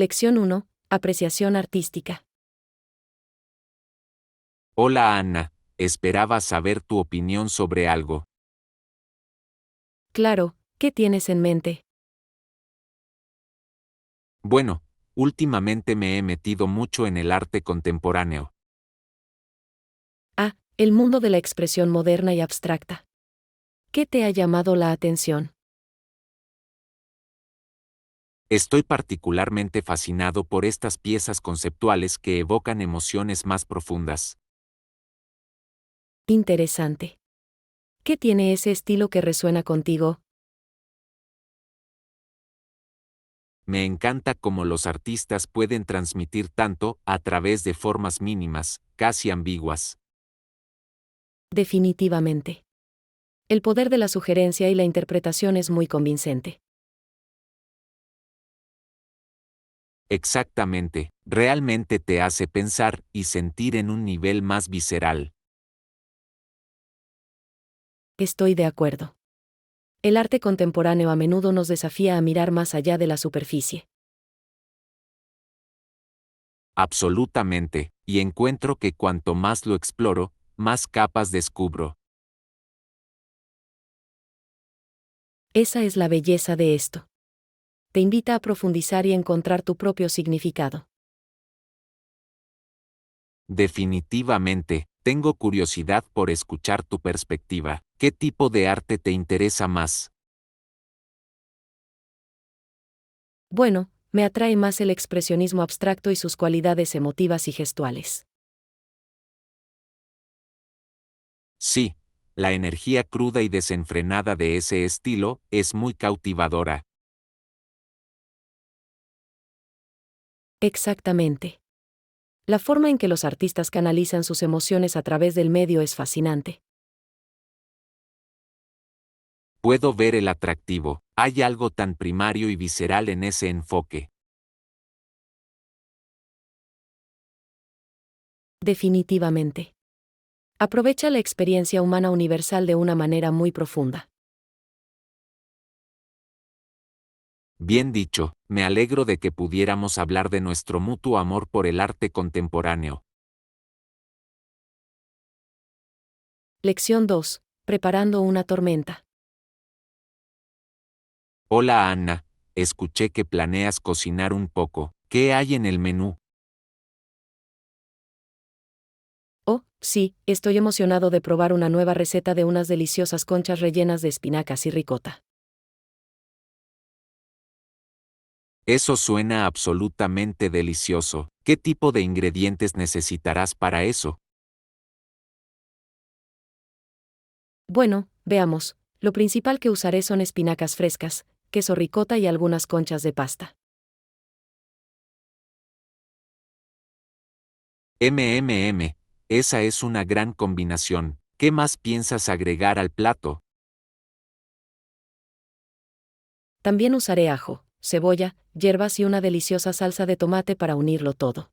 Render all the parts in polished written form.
Lección 1. Apreciación artística. Hola Anna, esperaba saber tu opinión sobre algo. Claro, ¿qué tienes en mente? Bueno, últimamente me he metido mucho en el arte contemporáneo. Ah, el mundo de la expresión moderna y abstracta. ¿Qué te ha llamado la atención? Estoy particularmente fascinado por estas piezas conceptuales que evocan emociones más profundas. Interesante. ¿Qué tiene ese estilo que resuena contigo? Me encanta cómo los artistas pueden transmitir tanto a través de formas mínimas, casi ambiguas. Definitivamente. El poder de la sugerencia y la interpretación es muy convincente. Exactamente, realmente te hace pensar y sentir en un nivel más visceral. Estoy de acuerdo. El arte contemporáneo a menudo nos desafía a mirar más allá de la superficie. Absolutamente, y encuentro que cuanto más lo exploro, más capas descubro. Esa es la belleza de esto. Te invita a profundizar y encontrar tu propio significado. Definitivamente, tengo curiosidad por escuchar tu perspectiva. ¿Qué tipo de arte te interesa más? Bueno, me atrae más el expresionismo abstracto y sus cualidades emotivas y gestuales. Sí, la energía cruda y desenfrenada de ese estilo es muy cautivadora. Exactamente. La forma en que los artistas canalizan sus emociones a través del medio es fascinante. Puedo ver el atractivo. Hay algo tan primario y visceral en ese enfoque. Definitivamente. Aprovecha la experiencia humana universal de una manera muy profunda. Bien dicho, me alegro de que pudiéramos hablar de nuestro mutuo amor por el arte contemporáneo. Lección 2. Preparando una tormenta. Hola Anna, escuché que planeas cocinar un poco. ¿Qué hay en el menú? Oh, sí, estoy emocionado de probar una nueva receta de unas deliciosas conchas rellenas de espinacas y ricota. Eso suena absolutamente delicioso. ¿Qué tipo de ingredientes necesitarás para eso? Bueno, veamos. Lo principal que usaré son espinacas frescas, queso ricota y algunas conchas de pasta. Esa es una gran combinación. ¿Qué más piensas agregar al plato? También usaré ajo, cebolla, hierbas y una deliciosa salsa de tomate para unirlo todo.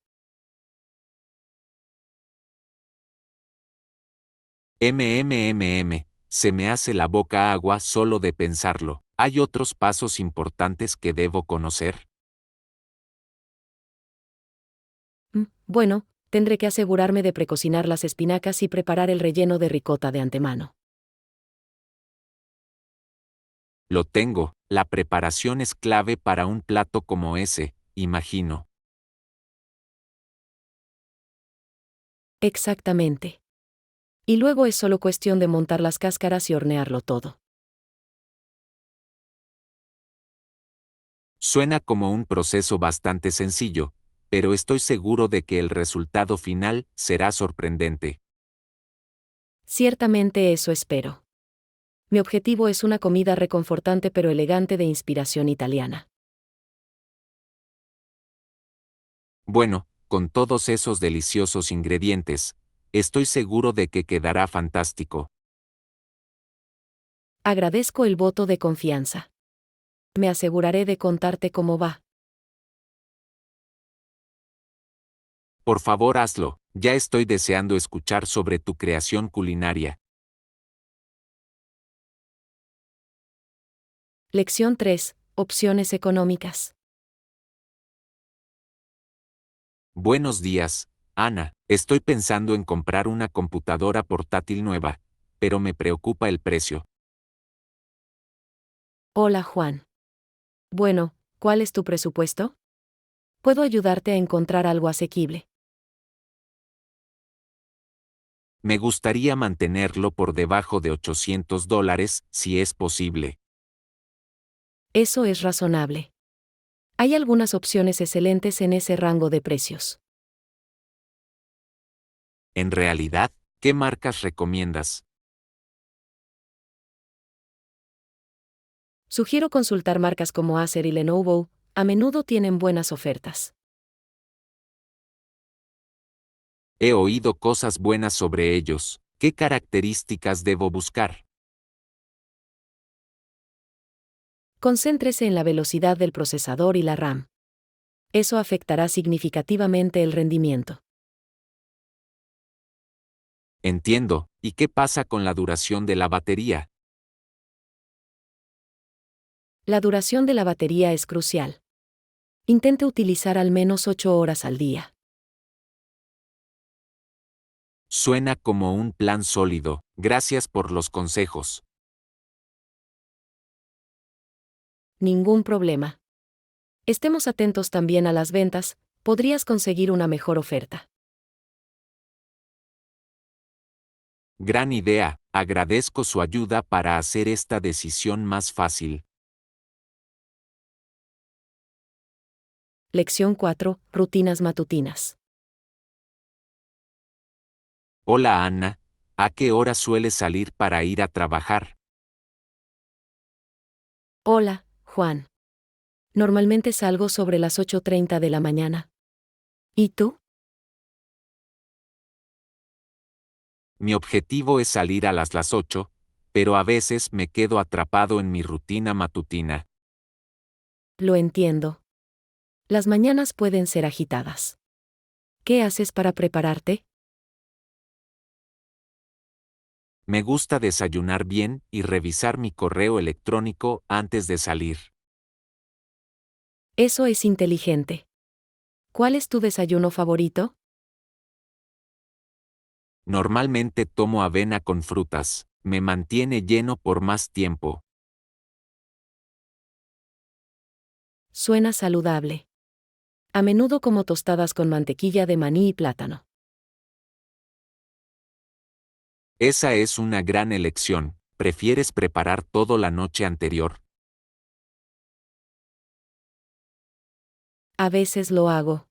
Se me hace la boca agua solo de pensarlo. ¿Hay otros pasos importantes que debo conocer? Bueno, tendré que asegurarme de precocinar las espinacas y preparar el relleno de ricota de antemano. Lo tengo, la preparación es clave para un plato como ese, imagino. Exactamente. Y luego es solo cuestión de montar las cáscaras y hornearlo todo. Suena como un proceso bastante sencillo, pero estoy seguro de que el resultado final será sorprendente. Ciertamente eso espero. Mi objetivo es una comida reconfortante pero elegante de inspiración italiana. Bueno, con todos esos deliciosos ingredientes, estoy seguro de que quedará fantástico. Agradezco el voto de confianza. Me aseguraré de contarte cómo va. Por favor hazlo, ya estoy deseando escuchar sobre tu creación culinaria. Lección 3. Opciones económicas. Buenos días, Ana. Estoy pensando en comprar una computadora portátil nueva, pero me preocupa el precio. Hola Juan. Bueno, ¿cuál es tu presupuesto? Puedo ayudarte a encontrar algo asequible. Me gustaría mantenerlo por debajo de $800, si es posible. Eso es razonable. Hay algunas opciones excelentes en ese rango de precios. En realidad, ¿qué marcas recomiendas? Sugiero consultar marcas como Acer y Lenovo, a menudo tienen buenas ofertas. He oído cosas buenas sobre ellos. ¿Qué características debo buscar? Concéntrese en la velocidad del procesador y la RAM. Eso afectará significativamente el rendimiento. Entiendo. ¿Y qué pasa con la duración de la batería? La duración de la batería es crucial. Intente utilizar al menos 8 horas al día. Suena como un plan sólido. Gracias por los consejos. Ningún problema. Estemos atentos también a las ventas, podrías conseguir una mejor oferta. Gran idea. Agradezco su ayuda para hacer esta decisión más fácil. Lección 4. Rutinas matutinas. Hola Ana. ¿A qué hora sueles salir para ir a trabajar? Hola, Juan. Normalmente salgo sobre las 8:30 de la mañana. ¿Y tú? Mi objetivo es salir a las 8, pero a veces me quedo atrapado en mi rutina matutina. Lo entiendo. Las mañanas pueden ser agitadas. ¿Qué haces para prepararte? Me gusta desayunar bien y revisar mi correo electrónico antes de salir. Eso es inteligente. ¿Cuál es tu desayuno favorito? Normalmente tomo avena con frutas. Me mantiene lleno por más tiempo. Suena saludable. A menudo como tostadas con mantequilla de maní y plátano. Esa es una gran elección. ¿Prefieres preparar todo la noche anterior? A veces lo hago.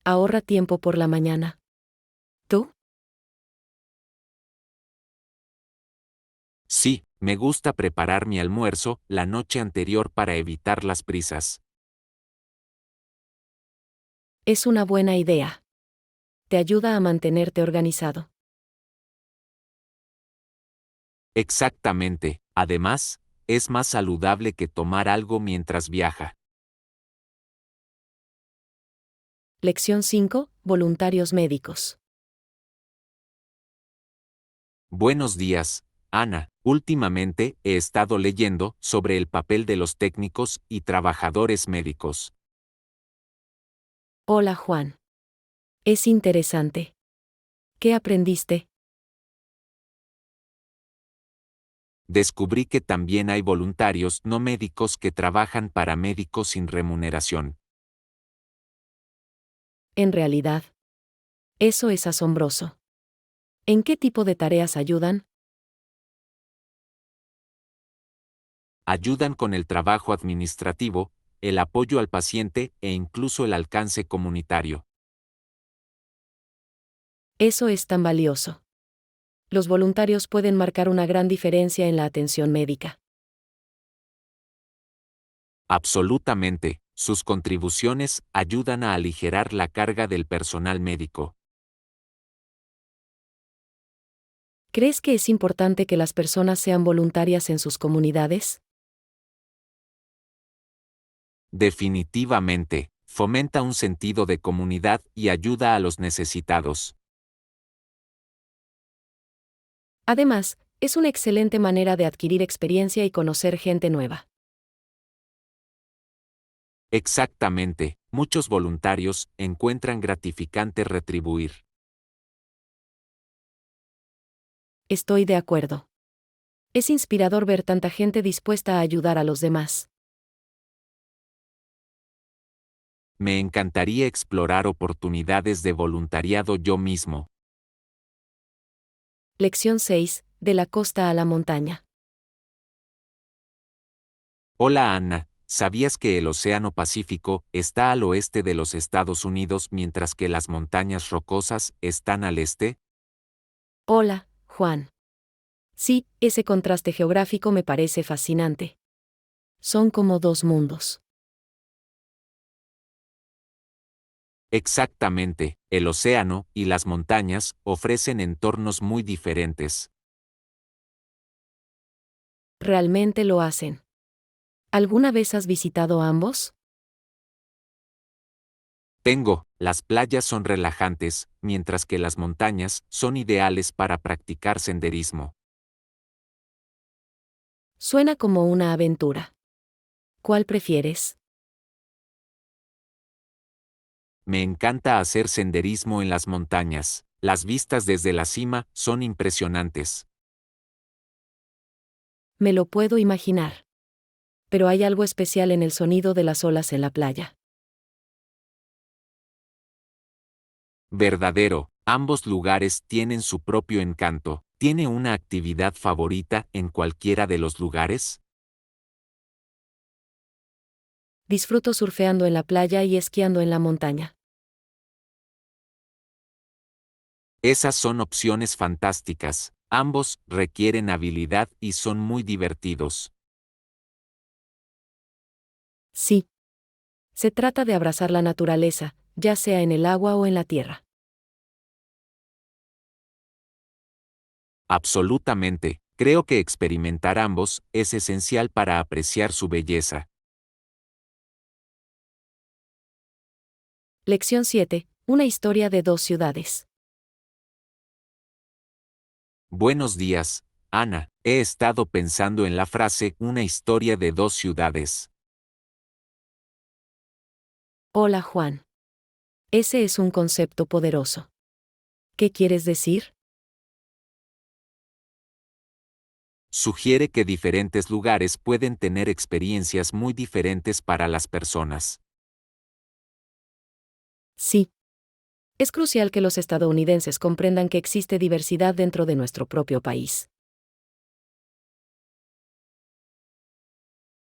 Ahorra tiempo por la mañana. ¿Tú? Sí, me gusta preparar mi almuerzo la noche anterior para evitar las prisas. Es una buena idea. Te ayuda a mantenerte organizado. Exactamente. Además, es más saludable que tomar algo mientras viaja. Lección 5. Voluntarios médicos. Buenos días, Ana. Últimamente he estado leyendo sobre el papel de los técnicos y trabajadores médicos. Hola Juan. Es interesante. ¿Qué aprendiste? Descubrí que también hay voluntarios no médicos que trabajan para médicos sin remuneración. En realidad, eso es asombroso. ¿En qué tipo de tareas ayudan? Ayudan con el trabajo administrativo, el apoyo al paciente e incluso el alcance comunitario. Eso es tan valioso. Los voluntarios pueden marcar una gran diferencia en la atención médica. Absolutamente, sus contribuciones ayudan a aligerar la carga del personal médico. ¿Crees que es importante que las personas sean voluntarias en sus comunidades? Definitivamente, fomenta un sentido de comunidad y ayuda a los necesitados. Además, es una excelente manera de adquirir experiencia y conocer gente nueva. Exactamente, muchos voluntarios encuentran gratificante retribuir. Estoy de acuerdo. Es inspirador ver tanta gente dispuesta a ayudar a los demás. Me encantaría explorar oportunidades de voluntariado yo mismo. Lección 6. De la costa a la montaña. Hola Ana, ¿sabías que el Océano Pacífico está al oeste de los Estados Unidos mientras que las montañas rocosas están al este? Hola, Juan. Sí, ese contraste geográfico me parece fascinante. Son como dos mundos. Exactamente, el océano y las montañas ofrecen entornos muy diferentes. Realmente lo hacen. ¿Alguna vez has visitado ambos? Las playas son relajantes, mientras que las montañas son ideales para practicar senderismo. Suena como una aventura. ¿Cuál prefieres? Me encanta hacer senderismo en las montañas. Las vistas desde la cima son impresionantes. Me lo puedo imaginar. Pero hay algo especial en el sonido de las olas en la playa. Verdadero, ambos lugares tienen su propio encanto. ¿Tiene una actividad favorita en cualquiera de los lugares? Disfruto surfeando en la playa y esquiando en la montaña. Esas son opciones fantásticas. Ambos requieren habilidad y son muy divertidos. Sí. Se trata de abrazar la naturaleza, ya sea en el agua o en la tierra. Absolutamente. Creo que experimentar ambos es esencial para apreciar su belleza. Lección 7. Una historia de dos ciudades. Buenos días, Ana. He estado pensando en la frase una historia de dos ciudades. Hola, Juan. Ese es un concepto poderoso. ¿Qué quieres decir? Sugiere que diferentes lugares pueden tener experiencias muy diferentes para las personas. Sí. Es crucial que los estadounidenses comprendan que existe diversidad dentro de nuestro propio país.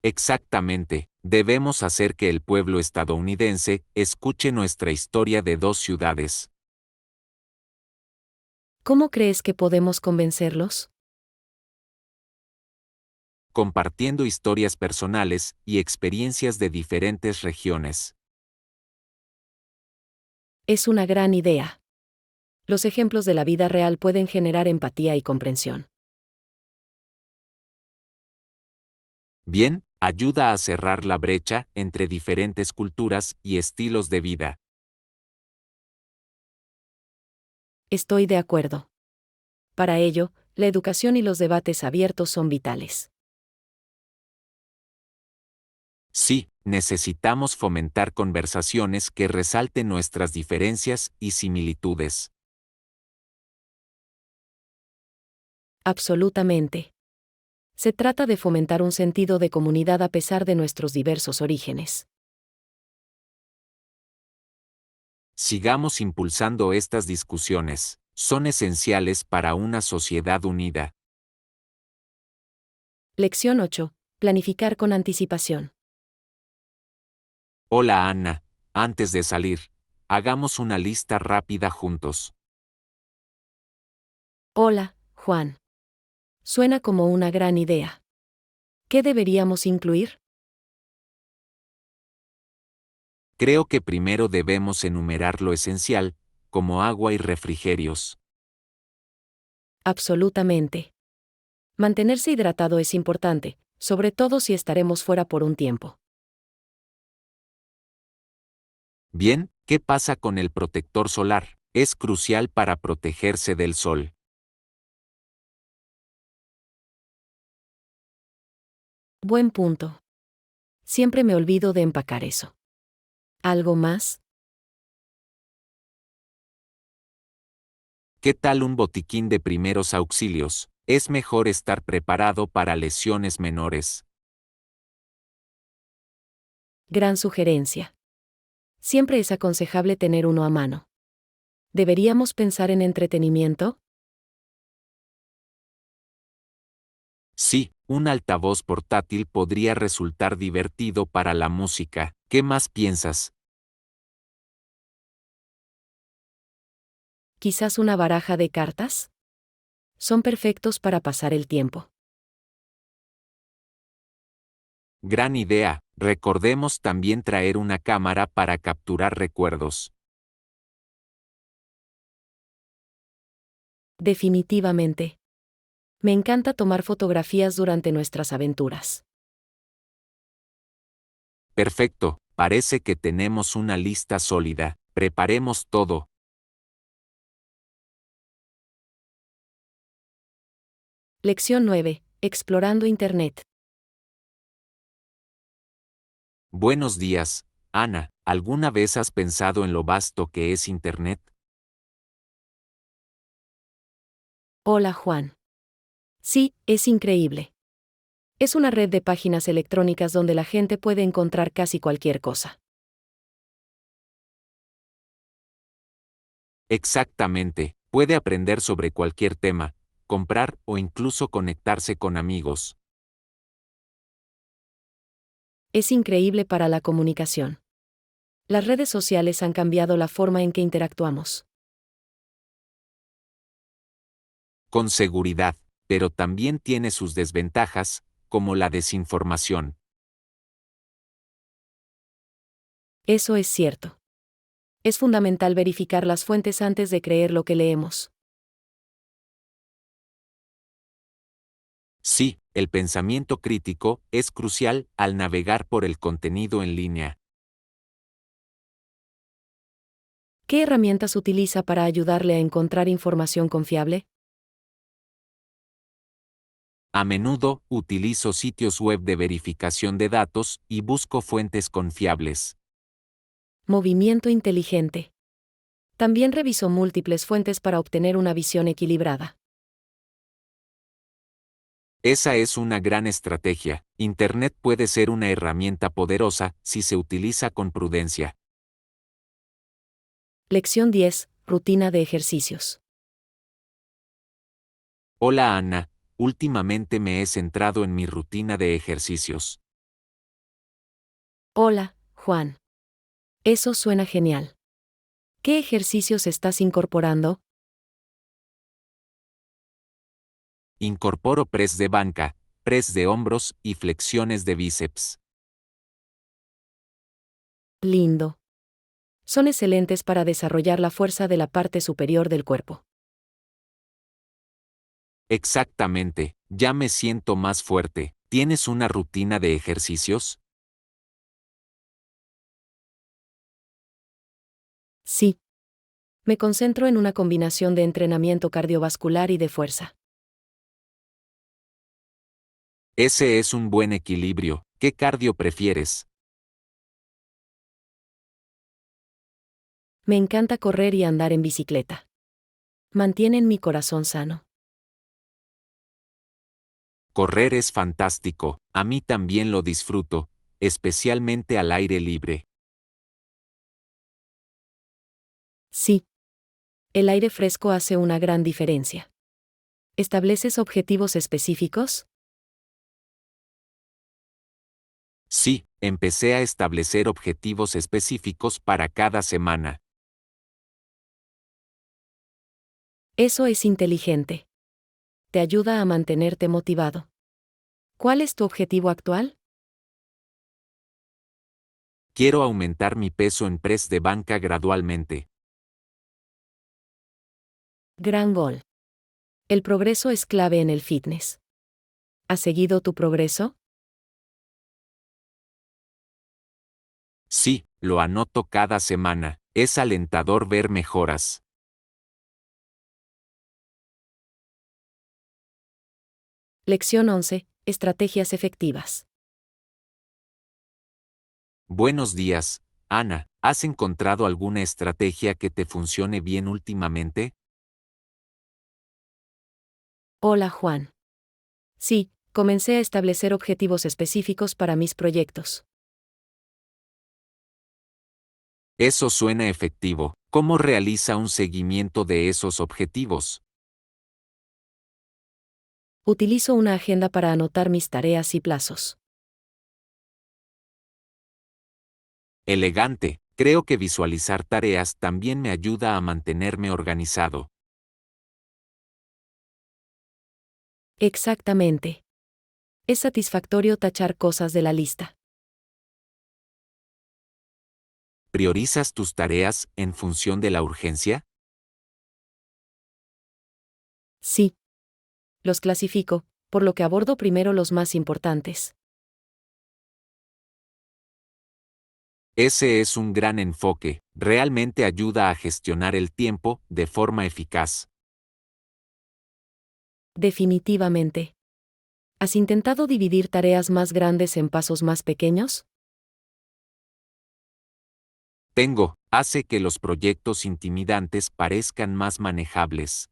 Exactamente, debemos hacer que el pueblo estadounidense escuche nuestra historia de dos ciudades. ¿Cómo crees que podemos convencerlos? Compartiendo historias personales y experiencias de diferentes regiones. Es una gran idea. Los ejemplos de la vida real pueden generar empatía y comprensión. Bien, ayuda a cerrar la brecha entre diferentes culturas y estilos de vida. Estoy de acuerdo. Para ello, la educación y los debates abiertos son vitales. Sí, necesitamos fomentar conversaciones que resalten nuestras diferencias y similitudes. Absolutamente. Se trata de fomentar un sentido de comunidad a pesar de nuestros diversos orígenes. Sigamos impulsando estas discusiones. Son esenciales para una sociedad unida. Lección 8. Planificar con anticipación. Hola Ana, antes de salir, hagamos una lista rápida juntos. Hola, Juan. Suena como una gran idea. ¿Qué deberíamos incluir? Creo que primero debemos enumerar lo esencial, como agua y refrigerios. Absolutamente. Mantenerse hidratado es importante, sobre todo si estaremos fuera por un tiempo. Bien, ¿qué pasa con el protector solar? Es crucial para protegerse del sol. Buen punto. Siempre me olvido de empacar eso. ¿Algo más? ¿Qué tal un botiquín de primeros auxilios? Es mejor estar preparado para lesiones menores. Gran sugerencia. Siempre es aconsejable tener uno a mano. ¿Deberíamos pensar en entretenimiento? Sí, un altavoz portátil podría resultar divertido para la música. ¿Qué más piensas? ¿Quizás una baraja de cartas? Son perfectos para pasar el tiempo. Gran idea. Recordemos también traer una cámara para capturar recuerdos. Definitivamente. Me encanta tomar fotografías durante nuestras aventuras. Perfecto, parece que tenemos una lista sólida. Preparemos todo. Lección 9. Explorando Internet. Buenos días, Ana. ¿Alguna vez has pensado en lo vasto que es Internet? Hola Juan. Sí, es increíble. Es una red de páginas electrónicas donde la gente puede encontrar casi cualquier cosa. Exactamente, puede aprender sobre cualquier tema, comprar o incluso conectarse con amigos. Es increíble para la comunicación. Las redes sociales han cambiado la forma en que interactuamos. Con seguridad, pero también tiene sus desventajas, como la desinformación. Eso es cierto. Es fundamental verificar las fuentes antes de creer lo que leemos. Sí, el pensamiento crítico es crucial al navegar por el contenido en línea. ¿Qué herramientas utiliza para ayudarle a encontrar información confiable? A menudo utilizo sitios web de verificación de datos y busco fuentes confiables. Movimiento inteligente. También reviso múltiples fuentes para obtener una visión equilibrada. Esa es una gran estrategia. Internet puede ser una herramienta poderosa si se utiliza con prudencia. Lección 10. Rutina de ejercicios. Hola Ana, últimamente me he centrado en mi rutina de ejercicios. Hola, Juan. Eso suena genial. ¿Qué ejercicios estás incorporando? Incorporo press de banca, press de hombros y flexiones de bíceps. Lindo. Son excelentes para desarrollar la fuerza de la parte superior del cuerpo. Exactamente, ya me siento más fuerte. ¿Tienes una rutina de ejercicios? Sí. Me concentro en una combinación de entrenamiento cardiovascular y de fuerza. Ese es un buen equilibrio. ¿Qué cardio prefieres? Me encanta correr y andar en bicicleta. Mantienen mi corazón sano. Correr es fantástico, a mí también lo disfruto, especialmente al aire libre. Sí. El aire fresco hace una gran diferencia. ¿Estableces objetivos específicos? Sí, empecé a establecer objetivos específicos para cada semana. Eso es inteligente. Te ayuda a mantenerte motivado. ¿Cuál es tu objetivo actual? Quiero aumentar mi peso en press de banca gradualmente. Gran gol. El progreso es clave en el fitness. ¿Has seguido tu progreso? Sí, lo anoto cada semana. Es alentador ver mejoras. Lección 11. Estrategias efectivas. Buenos días, Ana. ¿Has encontrado alguna estrategia que te funcione bien últimamente? Hola Juan. Sí, comencé a establecer objetivos específicos para mis proyectos. Eso suena efectivo. ¿Cómo realiza un seguimiento de esos objetivos? Utilizo una agenda para anotar mis tareas y plazos. Elegante. Creo que visualizar tareas también me ayuda a mantenerme organizado. Exactamente. Es satisfactorio tachar cosas de la lista. ¿Priorizas tus tareas en función de la urgencia? Sí. Los clasifico, por lo que abordo primero los más importantes. Ese es un gran enfoque. Realmente ayuda a gestionar el tiempo de forma eficaz. Definitivamente. ¿Has intentado dividir tareas más grandes en pasos más pequeños? Hace que los proyectos intimidantes parezcan más manejables.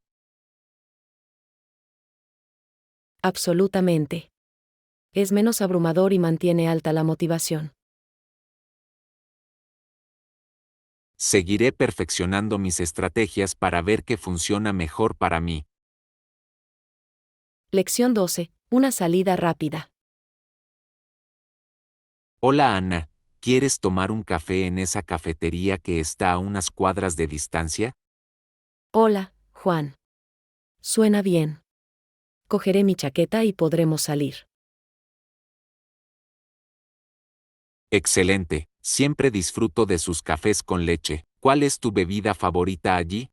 Absolutamente. Es menos abrumador y mantiene alta la motivación. Seguiré perfeccionando mis estrategias para ver qué funciona mejor para mí. Lección 12. Una salida rápida. Hola Ana, ¿quieres tomar un café en esa cafetería que está a unas cuadras de distancia? Hola, Juan. Suena bien. Cogeré mi chaqueta y podremos salir. Excelente, siempre disfruto de sus cafés con leche. ¿Cuál es tu bebida favorita allí?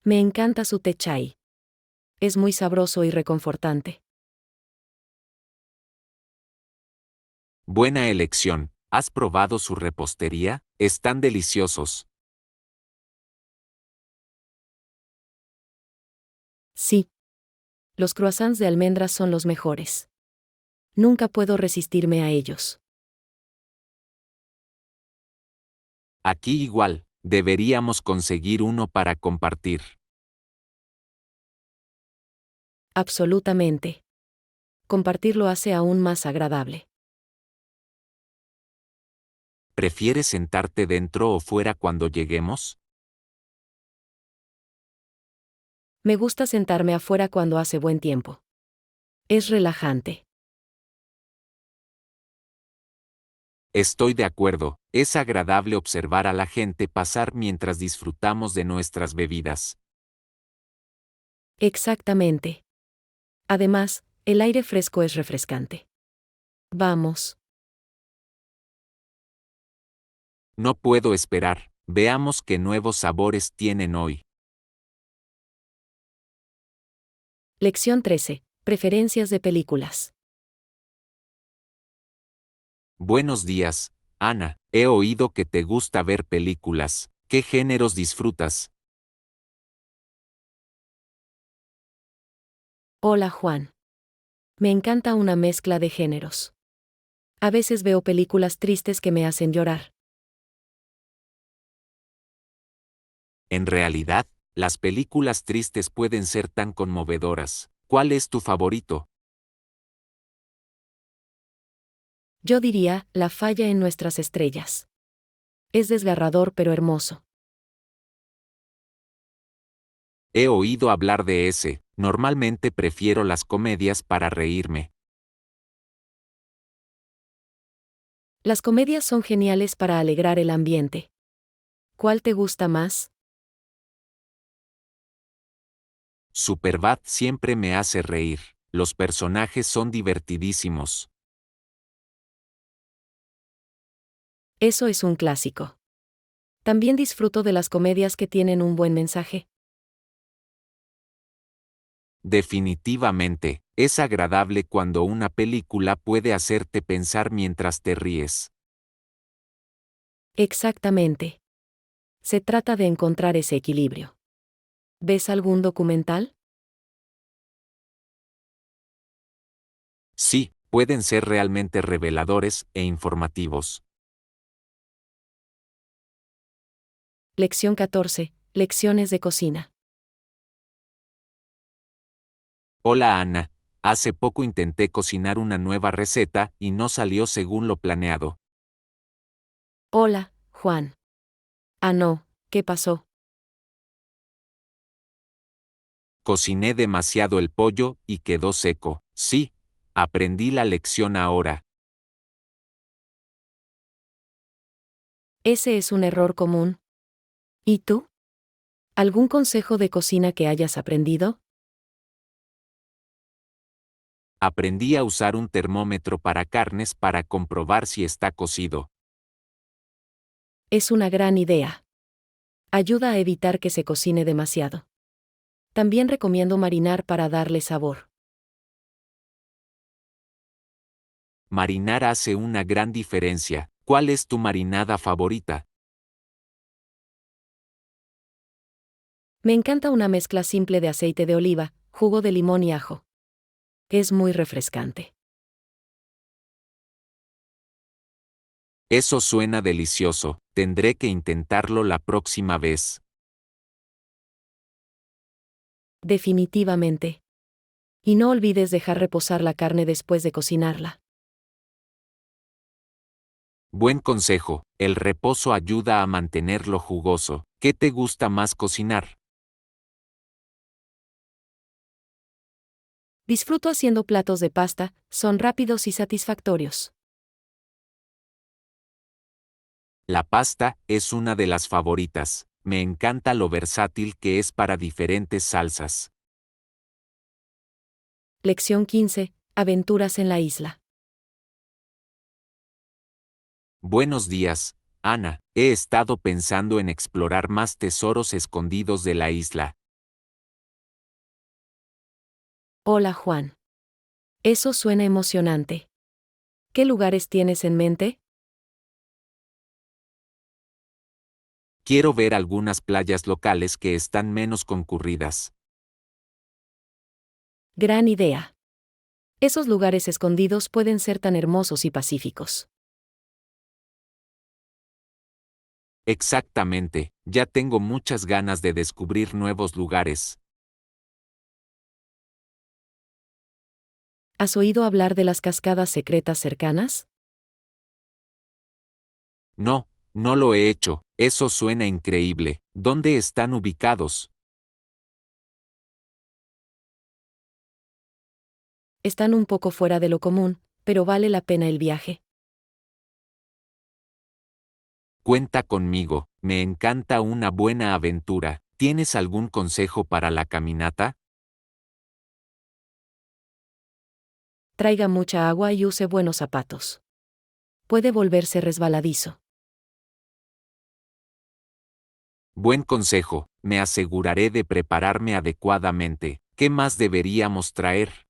Me encanta su té chai. Es muy sabroso y reconfortante. Buena elección. ¿Has probado su repostería? Están deliciosos. Sí. Los croissants de almendras son los mejores. Nunca puedo resistirme a ellos. Aquí igual, deberíamos conseguir uno para compartir. Absolutamente. Compartirlo hace aún más agradable. ¿Prefieres sentarte dentro o fuera cuando lleguemos? Me gusta sentarme afuera cuando hace buen tiempo. Es relajante. Estoy de acuerdo, es agradable observar a la gente pasar mientras disfrutamos de nuestras bebidas. Exactamente. Además, el aire fresco es refrescante. Vamos. No puedo esperar, veamos qué nuevos sabores tienen hoy. Lección 13. Preferencias de películas. Buenos días, Ana, he oído que te gusta ver películas. ¿Qué géneros disfrutas? Hola Juan. Me encanta una mezcla de géneros. A veces veo películas tristes que me hacen llorar. En realidad, las películas tristes pueden ser tan conmovedoras. ¿Cuál es tu favorito? Yo diría, La falla en nuestras estrellas. Es desgarrador pero hermoso. He oído hablar de ese, normalmente prefiero las comedias para reírme. Las comedias son geniales para alegrar el ambiente. ¿Cuál te gusta más? Superbad siempre me hace reír. Los personajes son divertidísimos. Eso es un clásico. También disfruto de las comedias que tienen un buen mensaje. Definitivamente, es agradable cuando una película puede hacerte pensar mientras te ríes. Exactamente. Se trata de encontrar ese equilibrio. ¿Ves algún documental? Sí, pueden ser realmente reveladores e informativos. Lección 14. Lecciones de cocina. Hola Ana, hace poco intenté cocinar una nueva receta y no salió según lo planeado. Hola, Juan. Ah, no, ¿qué pasó? Cociné demasiado el pollo y quedó seco. Sí, aprendí la lección ahora. Ese es un error común. ¿Y tú? ¿Algún consejo de cocina que hayas aprendido? Aprendí a usar un termómetro para carnes para comprobar si está cocido. Es una gran idea. Ayuda a evitar que se cocine demasiado. También recomiendo marinar para darle sabor. Marinar hace una gran diferencia. ¿Cuál es tu marinada favorita? Me encanta una mezcla simple de aceite de oliva, jugo de limón y ajo. Es muy refrescante. Eso suena delicioso. Tendré que intentarlo la próxima vez. Definitivamente. Y no olvides dejar reposar la carne después de cocinarla. Buen consejo. El reposo ayuda a mantenerlo jugoso. ¿Qué te gusta más cocinar? Disfruto haciendo platos de pasta, son rápidos y satisfactorios. La pasta es una de las favoritas. Me encanta lo versátil que es para diferentes salsas. Lección 15. Aventuras en la isla. Buenos días, Ana. He estado pensando en explorar más tesoros escondidos de la isla. Hola, Juan. Eso suena emocionante. ¿Qué lugares tienes en mente? Quiero ver algunas playas locales que están menos concurridas. Gran idea. Esos lugares escondidos pueden ser tan hermosos y pacíficos. Exactamente, ya tengo muchas ganas de descubrir nuevos lugares. ¿Has oído hablar de las cascadas secretas cercanas? No, no lo he hecho, eso suena increíble. ¿Dónde están ubicados? Están un poco fuera de lo común, pero vale la pena el viaje. Cuenta conmigo, me encanta una buena aventura. ¿Tienes algún consejo para la caminata? Traiga mucha agua y use buenos zapatos. Puede volverse resbaladizo. Buen consejo, me aseguraré de prepararme adecuadamente. ¿Qué más deberíamos traer?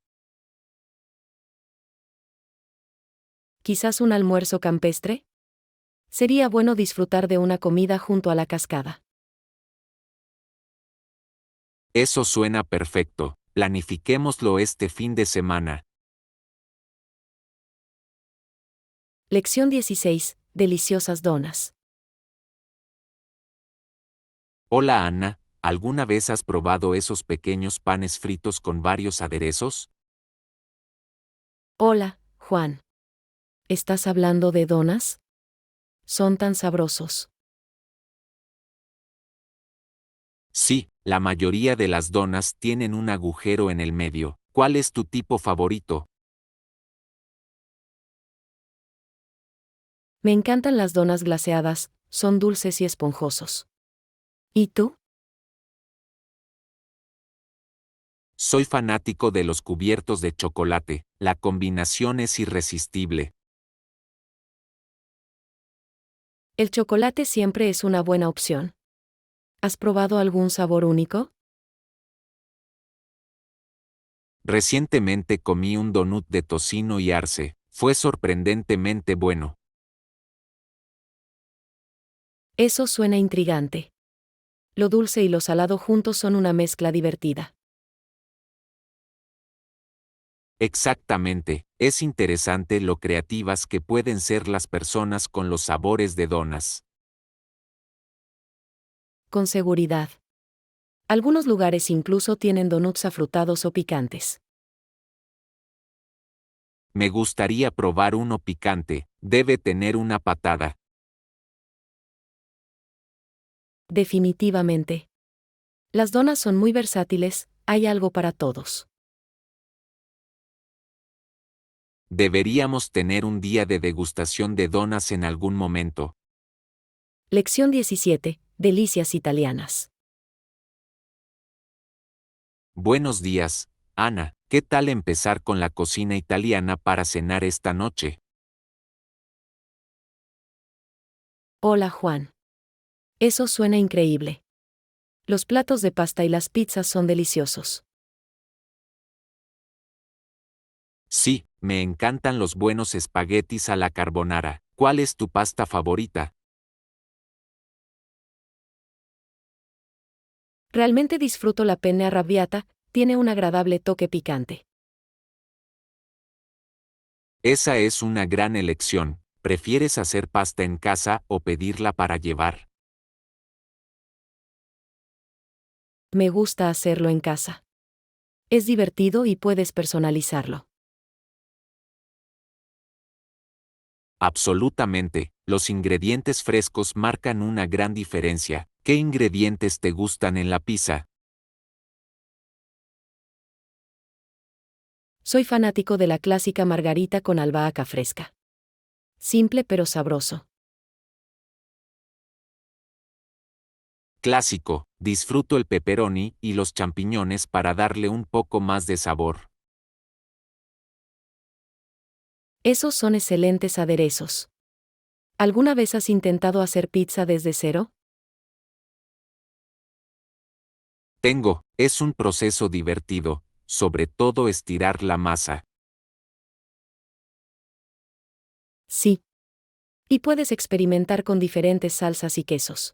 ¿Quizás un almuerzo campestre? Sería bueno disfrutar de una comida junto a la cascada. Eso suena perfecto. Planifiquémoslo este fin de semana. Lección 16. Deliciosas donas. Hola Ana, ¿alguna vez has probado esos pequeños panes fritos con varios aderezos? Hola, Juan. ¿Estás hablando de donas? Son tan sabrosos. Sí, la mayoría de las donas tienen un agujero en el medio. ¿Cuál es tu tipo favorito? Me encantan las donas glaseadas, son dulces y esponjosos. ¿Y tú? Soy fanático de los cubiertos de chocolate. La combinación es irresistible. El chocolate siempre es una buena opción. ¿Has probado algún sabor único? Recientemente comí un donut de tocino y arce. Fue sorprendentemente bueno. Eso suena intrigante. Lo dulce y lo salado juntos son una mezcla divertida. Exactamente, es interesante lo creativas que pueden ser las personas con los sabores de donas. Con seguridad. Algunos lugares incluso tienen donuts afrutados o picantes. Me gustaría probar uno picante, debe tener una patada. Definitivamente. Las donas son muy versátiles, hay algo para todos. Deberíamos tener un día de degustación de donas en algún momento. Lección 17. Delicias italianas. Buenos días, Ana. ¿Qué tal empezar con la cocina italiana para cenar esta noche? Hola Juan. Eso suena increíble. Los platos de pasta y las pizzas son deliciosos. Sí, me encantan los buenos espaguetis a la carbonara. ¿Cuál es tu pasta favorita? Realmente disfruto la penne arrabbiata, tiene un agradable toque picante. Esa es una gran elección. ¿Prefieres hacer pasta en casa o pedirla para llevar? Me gusta hacerlo en casa. Es divertido y puedes personalizarlo. Absolutamente, los ingredientes frescos marcan una gran diferencia. ¿Qué ingredientes te gustan en la pizza? Soy fanático de la clásica margarita con albahaca fresca. Simple pero sabroso. Clásico, disfruto el pepperoni y los champiñones para darle un poco más de sabor. Esos son excelentes aderezos. ¿Alguna vez has intentado hacer pizza desde cero? Es un proceso divertido, sobre todo estirar la masa. Sí. Y puedes experimentar con diferentes salsas y quesos.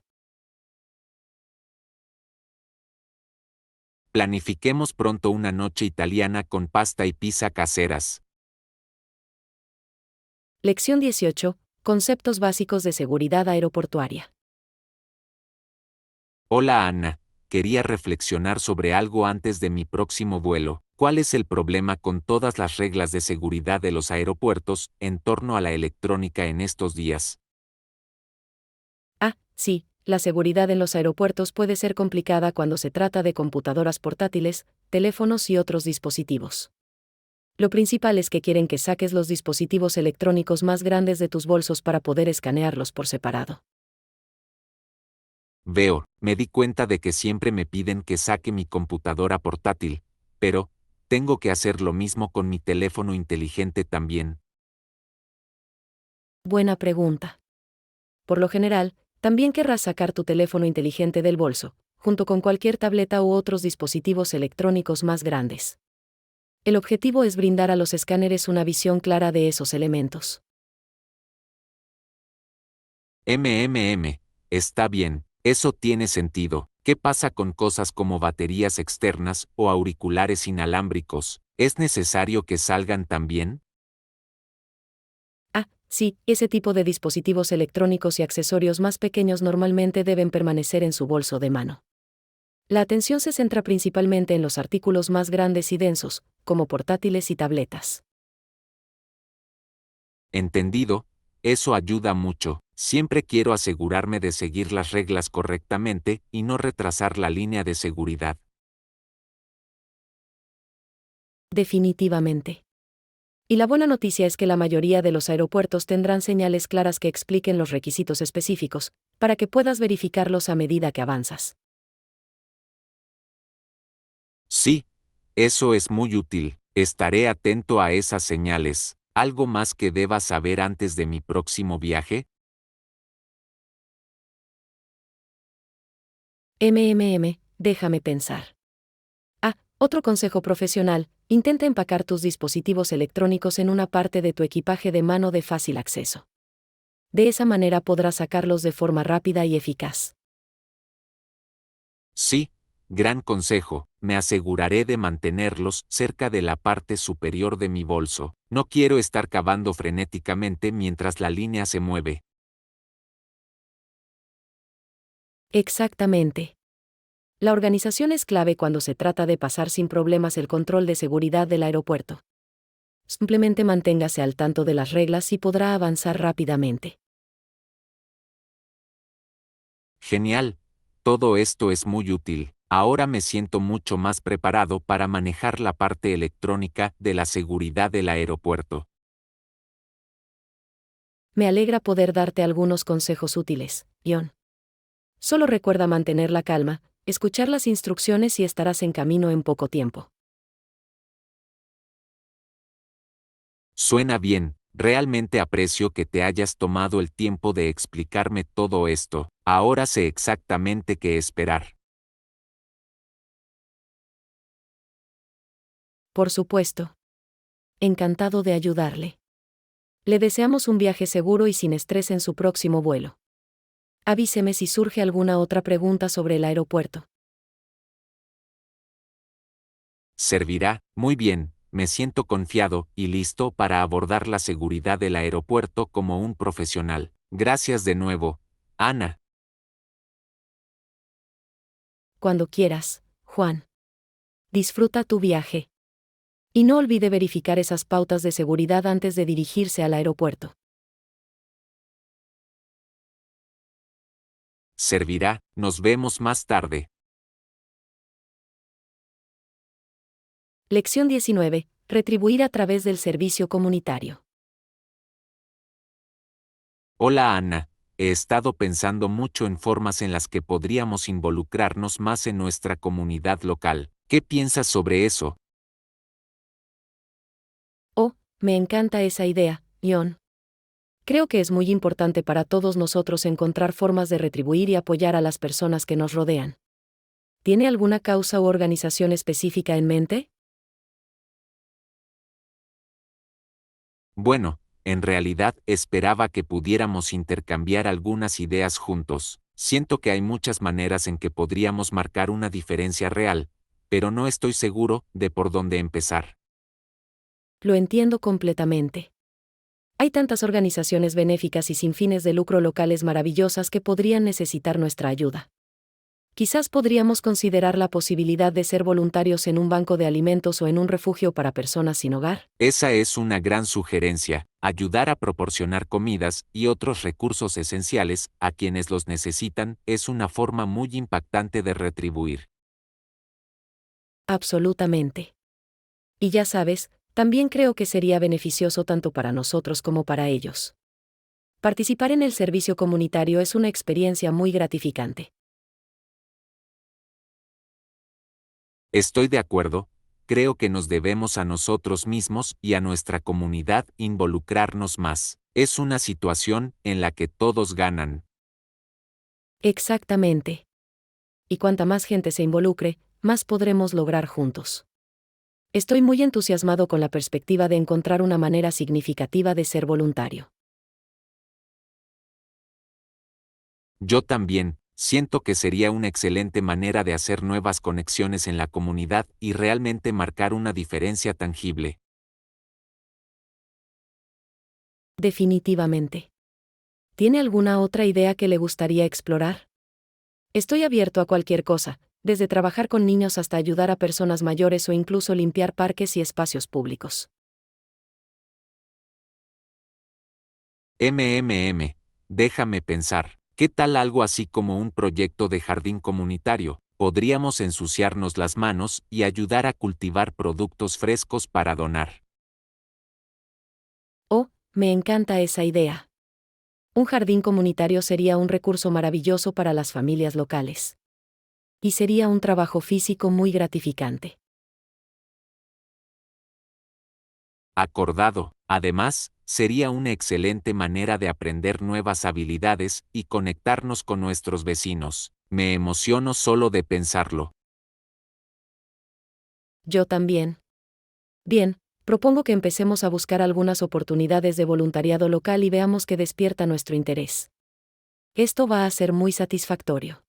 Planifiquemos pronto una noche italiana con pasta y pizza caseras. Lección 18. Conceptos básicos de seguridad aeroportuaria. Hola Ana, quería reflexionar sobre algo antes de mi próximo vuelo. ¿Cuál es el problema con todas las reglas de seguridad de los aeropuertos en torno a la electrónica en estos días? Ah, sí, la seguridad en los aeropuertos puede ser complicada cuando se trata de computadoras portátiles, teléfonos y otros dispositivos. Lo principal es que quieren que saques los dispositivos electrónicos más grandes de tus bolsos para poder escanearlos por separado. Veo, me di cuenta de que siempre me piden que saque mi computadora portátil, pero, ¿tengo que hacer lo mismo con mi teléfono inteligente también? Buena pregunta. Por lo general, también querrás sacar tu teléfono inteligente del bolso, junto con cualquier tableta u otros dispositivos electrónicos más grandes. El objetivo es brindar a los escáneres una visión clara de esos elementos. Está bien, eso tiene sentido. ¿Qué pasa con cosas como baterías externas o auriculares inalámbricos? ¿Es necesario que salgan también? Ah, sí, ese tipo de dispositivos electrónicos y accesorios más pequeños normalmente deben permanecer en su bolso de mano. La atención se centra principalmente en los artículos más grandes y densos, como portátiles y tabletas. Entendido, eso ayuda mucho. Siempre quiero asegurarme de seguir las reglas correctamente y no retrasar la línea de seguridad. Definitivamente. Y la buena noticia es que la mayoría de los aeropuertos tendrán señales claras que expliquen los requisitos específicos, para que puedas verificarlos a medida que avanzas. Sí, eso es muy útil. Estaré atento a esas señales. ¿Algo más que deba saber antes de mi próximo viaje? Déjame pensar. Ah, otro consejo profesional, intenta empacar tus dispositivos electrónicos en una parte de tu equipaje de mano de fácil acceso. De esa manera podrás sacarlos de forma rápida y eficaz. Sí, Gran consejo, me aseguraré de mantenerlos cerca de la parte superior de mi bolso. No quiero estar cavando frenéticamente mientras la línea se mueve. Exactamente. La organización es clave cuando se trata de pasar sin problemas el control de seguridad del aeropuerto. Simplemente manténgase al tanto de las reglas y podrá avanzar rápidamente. Genial. Todo esto es muy útil. Ahora me siento mucho más preparado para manejar la parte electrónica de la seguridad del aeropuerto. Me alegra poder darte algunos consejos útiles, John. Solo recuerda mantener la calma, escuchar las instrucciones y estarás en camino en poco tiempo. Suena bien. Realmente aprecio que te hayas tomado el tiempo de explicarme todo esto. Ahora sé exactamente qué esperar. Por supuesto. Encantado de ayudarle. Le deseamos un viaje seguro y sin estrés en su próximo vuelo. Avíseme si surge alguna otra pregunta sobre el aeropuerto. Servirá. Muy bien. Me siento confiado y listo para abordar la seguridad del aeropuerto como un profesional. Gracias de nuevo, Ana. Cuando quieras, Juan. Disfruta tu viaje. Y no olvide verificar esas pautas de seguridad antes de dirigirse al aeropuerto. Servirá. Nos vemos más tarde. Lección 19. Retribuir a través del servicio comunitario. Hola Ana. He estado pensando mucho en formas en las que podríamos involucrarnos más en nuestra comunidad local. ¿Qué piensas sobre eso? Oh, me encanta esa idea, John. Creo que es muy importante para todos nosotros encontrar formas de retribuir y apoyar a las personas que nos rodean. ¿Tiene alguna causa u organización específica en mente? Bueno, en realidad esperaba que pudiéramos intercambiar algunas ideas juntos. Siento que hay muchas maneras en que podríamos marcar una diferencia real, pero no estoy seguro de por dónde empezar. Lo entiendo completamente. Hay tantas organizaciones benéficas y sin fines de lucro locales maravillosas que podrían necesitar nuestra ayuda. Quizás podríamos considerar la posibilidad de ser voluntarios en un banco de alimentos o en un refugio para personas sin hogar. Esa es una gran sugerencia, ayudar a proporcionar comidas y otros recursos esenciales a quienes los necesitan es una forma muy impactante de retribuir. Absolutamente. Y ya sabes, también creo que sería beneficioso tanto para nosotros como para ellos. Participar en el servicio comunitario es una experiencia muy gratificante. Estoy de acuerdo, creo que nos debemos a nosotros mismos y a nuestra comunidad involucrarnos más. Es una situación en la que todos ganan. Exactamente. Y cuanta más gente se involucre, más podremos lograr juntos. Estoy muy entusiasmado con la perspectiva de encontrar una manera significativa de ser voluntario. Yo también, siento que sería una excelente manera de hacer nuevas conexiones en la comunidad y realmente marcar una diferencia tangible. Definitivamente. ¿Tiene alguna otra idea que le gustaría explorar? Estoy abierto a cualquier cosa, desde trabajar con niños hasta ayudar a personas mayores o incluso limpiar parques y espacios públicos. Déjame pensar, ¿qué tal algo así como un proyecto de jardín comunitario? Podríamos ensuciarnos las manos y ayudar a cultivar productos frescos para donar. Oh, me encanta esa idea. Un jardín comunitario sería un recurso maravilloso para las familias locales. Y sería un trabajo físico muy gratificante. Acordado. Además, sería una excelente manera de aprender nuevas habilidades y conectarnos con nuestros vecinos. Me emociono solo de pensarlo. Yo también. Bien, propongo que empecemos a buscar algunas oportunidades de voluntariado local y veamos qué despierta nuestro interés. Esto va a ser muy satisfactorio.